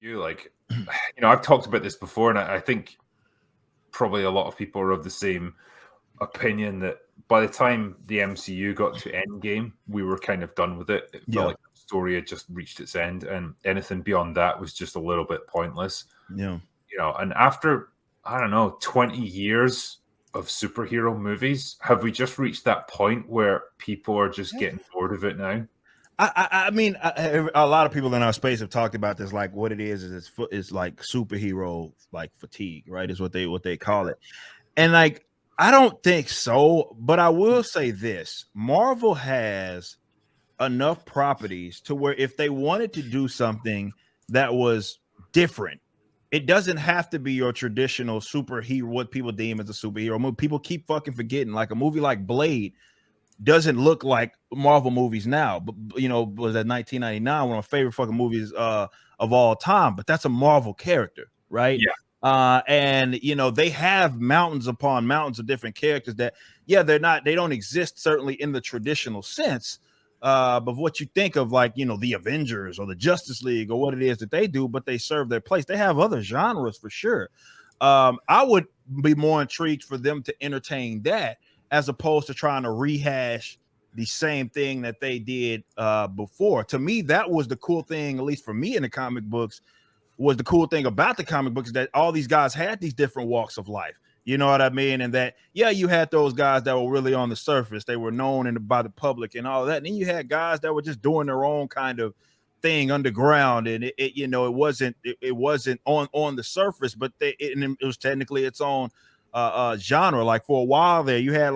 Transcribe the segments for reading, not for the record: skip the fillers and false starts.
You like, I've talked about this before, and I think probably a lot of people are of the same opinion that by the time the MCU got to Endgame, we were kind of done with it. It felt like the story had just reached its end, and anything beyond that was just a little bit pointless. Yeah. And after, I don't know, 20 years of superhero movies, have we just reached that point where people are just getting bored of it now? I mean, a lot of people in our space have talked about this. Like, what it is it's like superhero like fatigue, right? Is what they call it. And like, I don't think so, but I will say this: Marvel has enough properties to where if they wanted to do something that was different, it doesn't have to be your traditional superhero, what people deem as a superhero movie. People keep fucking forgetting, like a movie like Blade doesn't look like Marvel movies now, but was that 1999, one of my favorite fucking movies of all time. But that's a Marvel character, right? Yeah. And they have mountains upon mountains of different characters that, they don't exist certainly in the traditional sense. But what you think of, like, the Avengers or the Justice League or what it is that they do, but they serve their place. They have other genres for sure. I would be more intrigued for them to entertain that, as opposed to trying to rehash the same thing that they did before. To me, that was the cool thing, at least for me in the comic books, was the cool thing about the comic books, that all these guys had these different walks of life. You know what I mean? And that, you had those guys that were really on the surface. They were known by the public and all that. And then you had guys that were just doing their own kind of thing underground. And it wasn't on the surface, but it was technically its own genre. Like for a while there, you had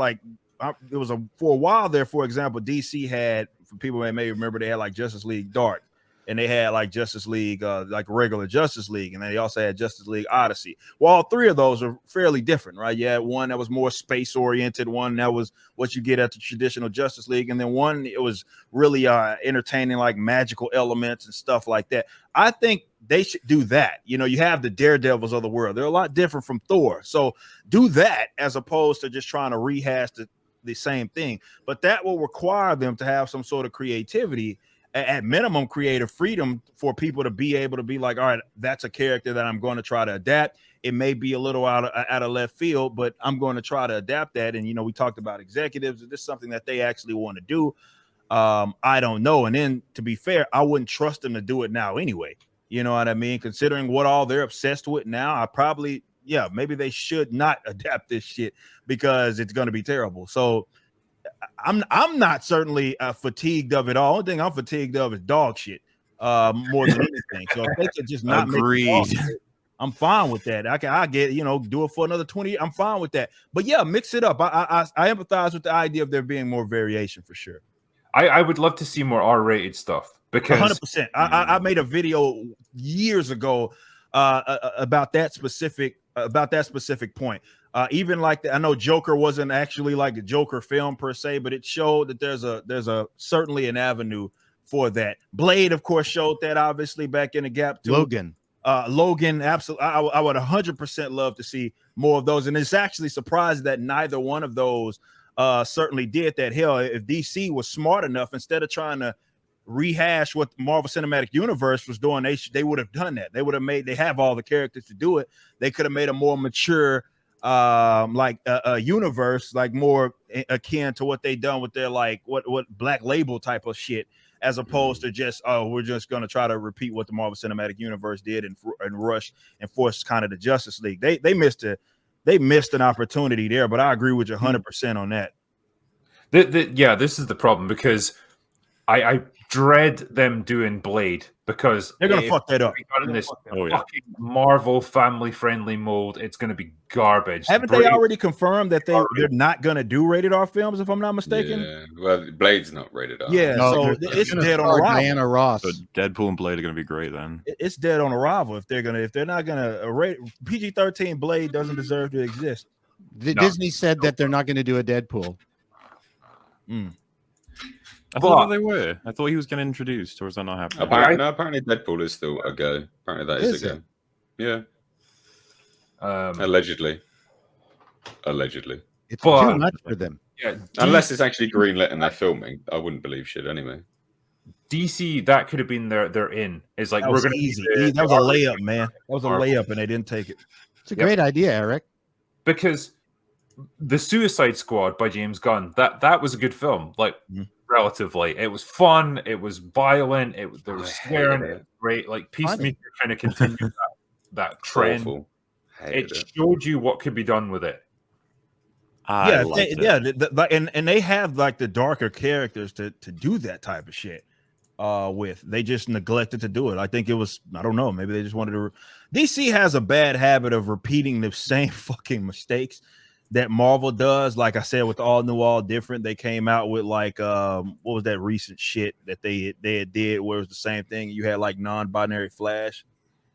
for a while there, for example, DC had, for people that may remember, they had like Justice League Dark, and they had like Justice League, like regular Justice League, and they also had Justice League Odyssey. Well, all three of those are fairly different, right? You had one that was more space oriented, one that was what you get at the traditional Justice League, and then one it was really entertaining, like magical elements and stuff like that. I think they should do that. You have the Daredevils of the world. They're a lot different from Thor. So do that as opposed to just trying to rehash the same thing. But that will require them to have some sort of creativity, at minimum creative freedom, for people to be able to be like, all right, that's a character that I'm going to try to adapt. It may be a little out of left field, but I'm going to try to adapt that. And, we talked about executives. Is this something that they actually want to do? I don't know. And then, to be fair, I wouldn't trust them to do it now anyway. You know what I mean? Considering what all they're obsessed with now, I probably, maybe they should not adapt this shit, because it's going to be terrible. So I'm not certainly fatigued of it all. Only thing I'm fatigued of is dog shit, more than anything. So if they could just not make it, I'm fine with that. I get, do it for another 20. I'm fine with that. But mix it up. I empathize with the idea of there being more variation for sure. I would love to see more R-rated stuff, because 100%. I made a video years ago about that specific point. Even like I know Joker wasn't actually like a Joker film per se, but it showed that there's a certainly an avenue for that. Blade, of course, showed that, obviously, back in the gap too. Logan, absolutely. I would 100% love to see more of those, and it's actually surprising that neither one of those certainly did that. Hell, if DC was smart enough, instead of trying to rehash what the Marvel Cinematic Universe was doing, they would have done that. They have all the characters to do it. They could have made a more mature a universe, like more akin to what they done with their like what Black Label type of shit, as opposed to just, we're just going to try to repeat what the Marvel Cinematic Universe did and rush and force kind of the Justice League. They missed an opportunity there, but I agree with you 100% on that. This is the problem, because I dread them doing Blade, because they're gonna fuck that up. In this fucking Marvel family-friendly mold, it's gonna be garbage. Haven't they already confirmed that they're not gonna do rated R films, if I'm not mistaken? Yeah, well, Blade's not rated R. Yeah, no, so it's dead on arrival. Diana Ross. So Deadpool and Blade are gonna be great then. It's dead on arrival if they're not gonna rate PG-13. Blade doesn't deserve to exist. Disney said that they're not gonna do a Deadpool. I thought they were. I thought he was getting introduced, or is that not happening? Apparently Deadpool is still a go. Apparently that is a go. Yeah. Allegedly. It's too much for them. Yeah. Unless it's actually greenlit and they're filming, I wouldn't believe shit anyway. DC, that could have been their in. It's like That we're was going to easy. That was a layup, man. That was a layup, and they didn't take it. It's a great idea, Eric. Because the Suicide Squad by James Gunn, that was a good film. Like relatively, it was fun. It was violent. There was swearing. It was great. Like Peacemaker kind of continued that trend. Awful. It showed you what could be done with it. And they have like the darker characters to do that type of shit with. They just neglected to do it. I think it was, I don't know, maybe they just wanted to. DC has a bad habit of repeating the same fucking mistakes that Marvel does. Like I said, with All New, All Different, they came out with like what was that recent shit that they did where it was the same thing. You had like non-binary Flash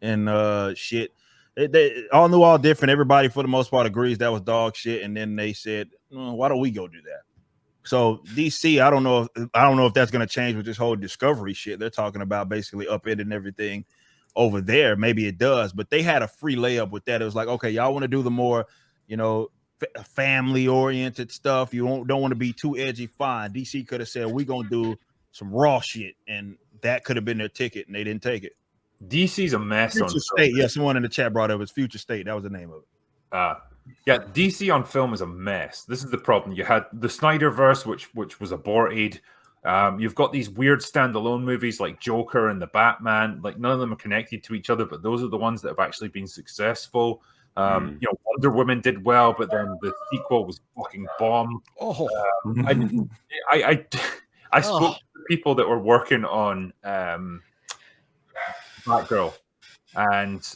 and shit. They All New, All Different. Everybody for the most part agrees that was dog shit, and then they said, "Why don't we go do that?" So DC, I don't know if that's going to change with this whole Discovery shit. They're talking about basically upending everything over there. Maybe it does, but they had a free layup with that. It was like, okay, y'all want to do the more, family oriented stuff. You don't want to be too edgy. Fine. DC could have said, we're going to do some raw shit, and that could have been their ticket, and they didn't take it. DC's a mess. Future State. Yeah, someone in the chat brought up his Future State. That was the name of it. Yeah, DC on film is a mess. This is the problem. You had the Snyderverse, which was aborted. You've got these weird standalone movies like Joker and the Batman. Like none of them are connected to each other, but those are the ones that have actually been successful. Wonder Woman did well, but then the sequel was fucking bomb. I spoke to the people that were working on Batgirl, and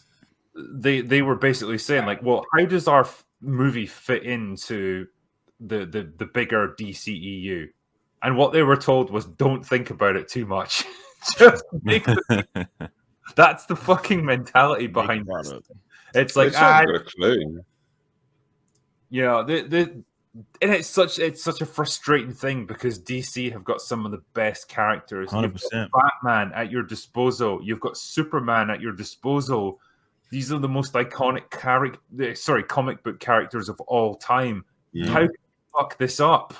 they were basically saying like, well, how does our movie fit into the bigger DCEU? And what they were told was, don't think about it too much. Just make that's the fucking mentality behind this. It's like, got a clue. And it's such a frustrating thing because DC have got some of the best characters. 100%. You've got Batman at your disposal. You've got Superman at your disposal. These are the most iconic comic book characters of all time. Yeah. How can you fuck this up?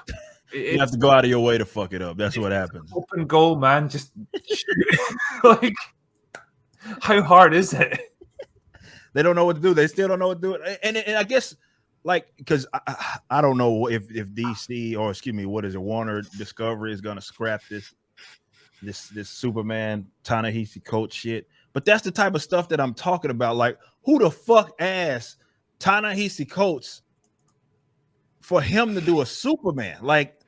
You have to go out of your way to fuck it up. That's what happens. Open goal, man. Just like, how hard is it? They don't know what to do. They still don't know what to do. And I guess, like, because I don't know if DC or what is it, Warner Discovery is gonna scrap this Superman Ta-Nehisi Coates shit. But that's the type of stuff that I'm talking about. Like, who the fuck asked Ta-Nehisi Coates for him to do a Superman? Like,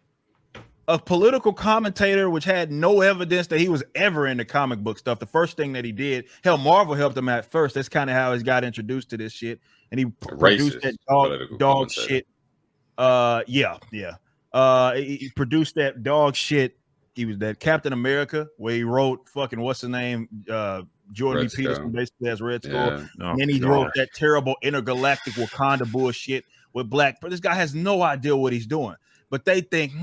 a political commentator which had no evidence that he was ever into comic book stuff. The first thing that he did, hell, Marvel helped him at first. That's kind of how he got introduced to this shit. And he produced that dog shit. He produced that dog shit. He was that Captain America where he wrote fucking what's the name? Jordan B. Peterson basically as Red Skull. Yeah. And then he wrote that terrible intergalactic Wakanda bullshit with Black. But this guy has no idea what he's doing. But they think,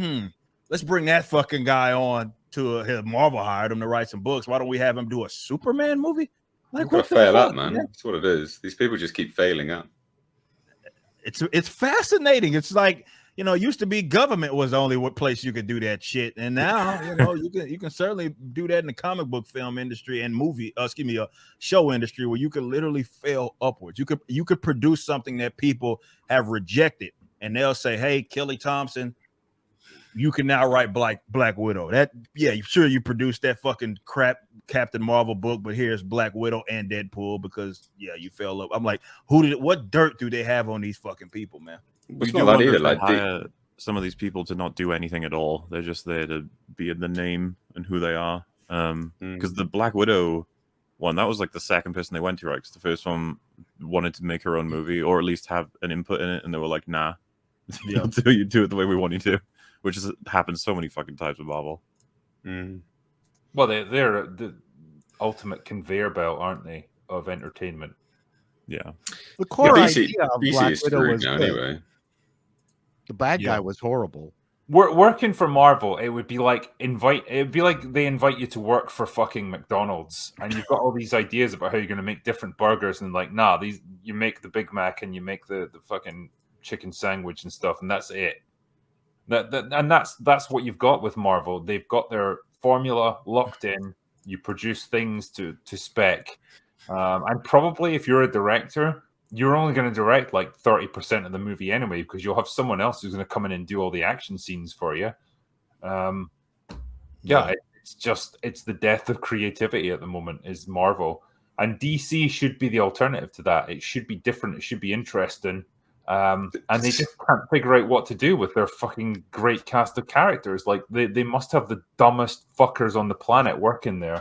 let's bring that fucking guy on to Marvel hired him to write some books. Why don't we have him do a Superman movie? Like, what the fail fuck, up, man. That's what it is. These people just keep failing up. It's fascinating. It's like, used to be government was the only place you could do that shit, and now you can certainly do that in the comic book film industry and show industry where you could literally fail upwards. You could produce something that people have rejected, and they'll say, "Hey, Kelly Thompson, you can now write Black Widow." You produced that fucking crap Captain Marvel book, but here's Black Widow and Deadpool because you fell up. I'm like, what dirt do they have on these fucking people, man? It's not that either. Like, hire some of these people to not do anything at all. They're just there to be in the name and who they are. Because the Black Widow one, that was like the second person they went to, right? Because the first one wanted to make her own movie or at least have an input in it, and they were like, "Nah, you do it the way we want you to," which happens so many fucking times with Marvel. Well, they're the ultimate conveyor belt, aren't they, of entertainment? Yeah. The core DC idea of is Black Widow screwed was now good. anyway. The bad guy was horrible. Working for Marvel, it would be like they invite you to work for fucking McDonald's, and you've got all these ideas about how you're going to make different burgers, and like, nah, you make the Big Mac and you make the fucking chicken sandwich and stuff, and that's it. That's what you've got with Marvel. They've got their formula locked in. You produce things to spec, and probably if you're a director, you're only going to direct like 30% of the movie anyway, because you'll have someone else who's going to come in and do all the action scenes for you. It's the death of creativity at the moment is Marvel, and DC should be the alternative to that. It should be different. It should be interesting. And they just can't figure out what to do with their fucking great cast of characters. Like they must have the dumbest fuckers on the planet working there.